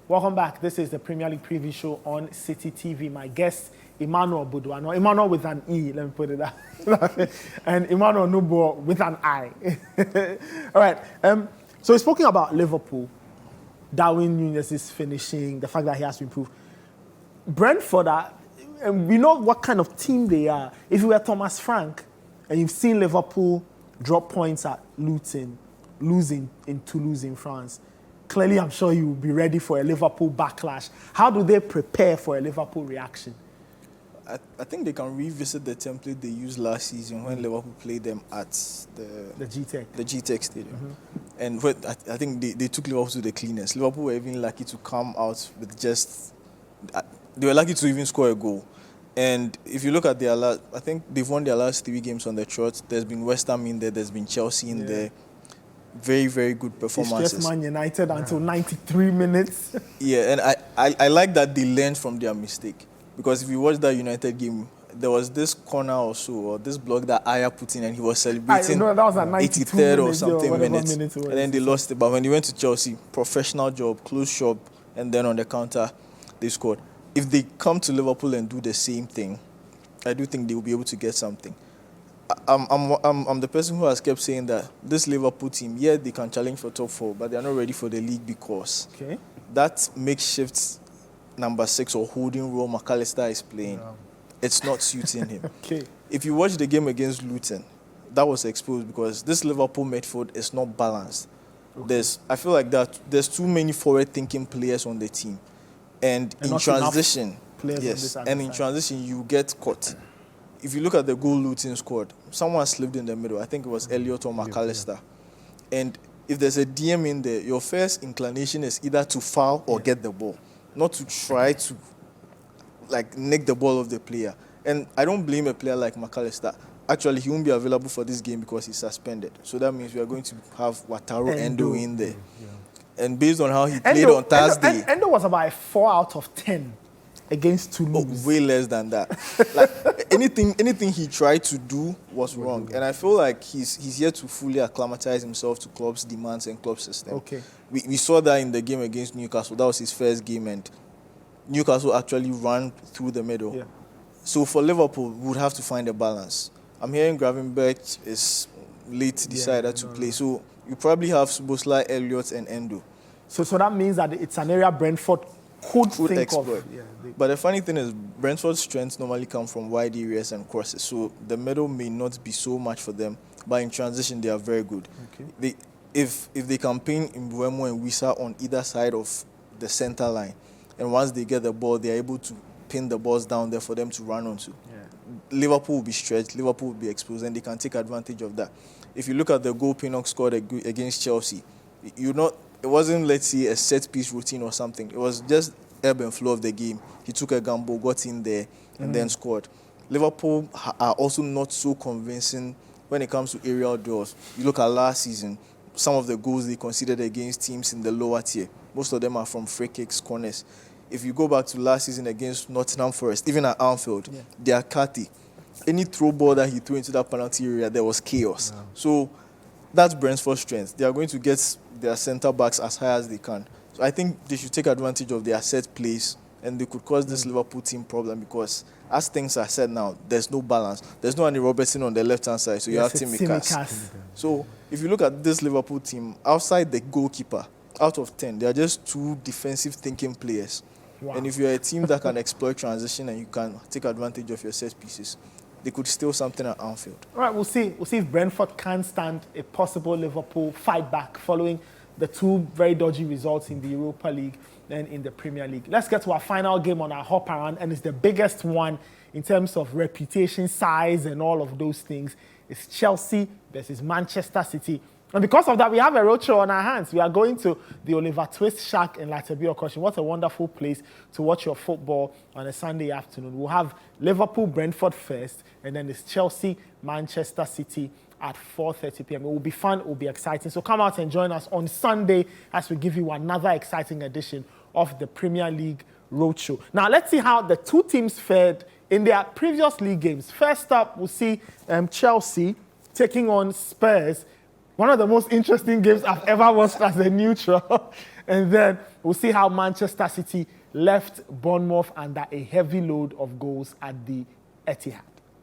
Welcome back. This is the Premier League preview show on Citi TV. My guest, Emmanuel Budwano. Emmanuel with an E, let me put it that. And Emmanuel Nubo with an I. All right. So we're speaking about Liverpool. Darwin Núñez is finishing, the fact that he has to improve. Brentford, we know what kind of team they are. If you were Thomas Frank and you've seen Liverpool drop points at Luton, losing in Toulouse in France, clearly I'm sure you will be ready for a Liverpool backlash. How do they prepare for a Liverpool reaction? I think they can revisit the template they used last season when Liverpool played them at the GTEC Stadium. Mm-hmm. And I think they took Liverpool to the cleanest. Liverpool were even lucky to come out with they were lucky to even score a goal. And if you look at I think they've won their last 3 games on the trot. There's been West Ham in there, there's been Chelsea in there. Very, very good performances. It's just Man United until 93 minutes. Yeah, and I like that they learned from their mistake. Because if you watch that United game, there was this corner or so, or this block that Aya put in, and he was celebrating that was at 83rd or something minutes. And then they lost it. But when they went to Chelsea, professional job, close shop, and then on the counter, they scored. If they come to Liverpool and do the same thing, I do think they will be able to get something. I'm the person who has kept saying that this Liverpool team, they can challenge for top 4, but they are not ready for the league because that makeshift number 6 or holding role McAllister is playing, it's not suiting him. If you watch the game against Luton, that was exposed because this Liverpool midfield is not balanced. I feel like that there's too many forward-thinking players on the team, and in transition, in transition you get caught. If you look at the goal Luton scored, someone slipped in the middle. I think it was Elliott or McAllister. And if there's a DM in there, your first inclination is either to foul or get the ball, not to try to nick the ball of the player. And I don't blame a player like McAllister. Actually, he won't be available for this game because he's suspended. So that means we are going to have Wataru Endo in there. And based on how he played on Thursday... Endo was about a 4 out of 10 against Toulouse. Way less than that. Anything he tried to do was wrong. And I feel like he's yet to fully acclimatize himself to club's demands and club system. We saw that in the game against Newcastle. That was his first game, and Newcastle actually ran through the middle. So for Liverpool, we would have to find a balance. I'm hearing Gravenberch is late decided to play. So you probably have Szoboszlai, Elliott, and Endo. So that means that it's an area Brentford could think exploit. of. But the funny thing is, Brentford's strengths normally come from wide areas and crosses. So the middle may not be so much for them, but in transition, they are very good. If they can pin Mbeumo and Wissa on either side of the center line, and once they get the ball, they are able to pin the balls down there for them to run onto. Liverpool will be stretched, Liverpool will be exposed, and they can take advantage of that. If you look at the goal Pinnock scored against Chelsea, it wasn't, let's say, a set-piece routine or something. It was just ebb and flow of the game. He took a gamble, got in there, and then scored. Liverpool are also not so convincing when it comes to aerial duels. You look at last season, some of the goals they conceded against teams in the lower tier, most of them are from free kicks, corners. If you go back to last season against Nottingham Forest, even at Anfield, they are catty. Any throw ball that he threw into that penalty area, there was chaos. So that's Brentford's strength. They are going to get their centre-backs as high as they can. So I think they should take advantage of their set plays, and they could cause this Liverpool team problem because as things are said now, there's no balance. There's no Andy Robertson on the left-hand side, so you have Tsimikas. So if you look at this Liverpool team, outside the goalkeeper, out of 10, they are just 2 defensive thinking players. And if you're a team that can exploit transition and you can take advantage of your set pieces, they could steal something at Anfield. All right, we'll see if Brentford can stand a possible Liverpool fight back following the 2 very dodgy results in the Europa League and in the Premier League. Let's get to our final game on our hop around, and it's the biggest one in terms of reputation, size, and all of those things. It's Chelsea versus Manchester City. And because of that, we have a roadshow on our hands. We are going to the Oliver Twist Shack in Latibia Okoshun. What a wonderful place to watch your football on a Sunday afternoon. We'll have Liverpool, Brentford first, and then it's Chelsea, Manchester City at 4:30 p.m. It will be fun, it will be exciting. So come out and join us on Sunday as we give you another exciting edition of the Premier League Roadshow. Now, let's see how the 2 teams fared in their previous league games. First up, we'll see Chelsea taking on Spurs. One of the most interesting games I've ever watched as a neutral. And then we'll see how Manchester City left Bournemouth under a heavy load of goals at the Etihad.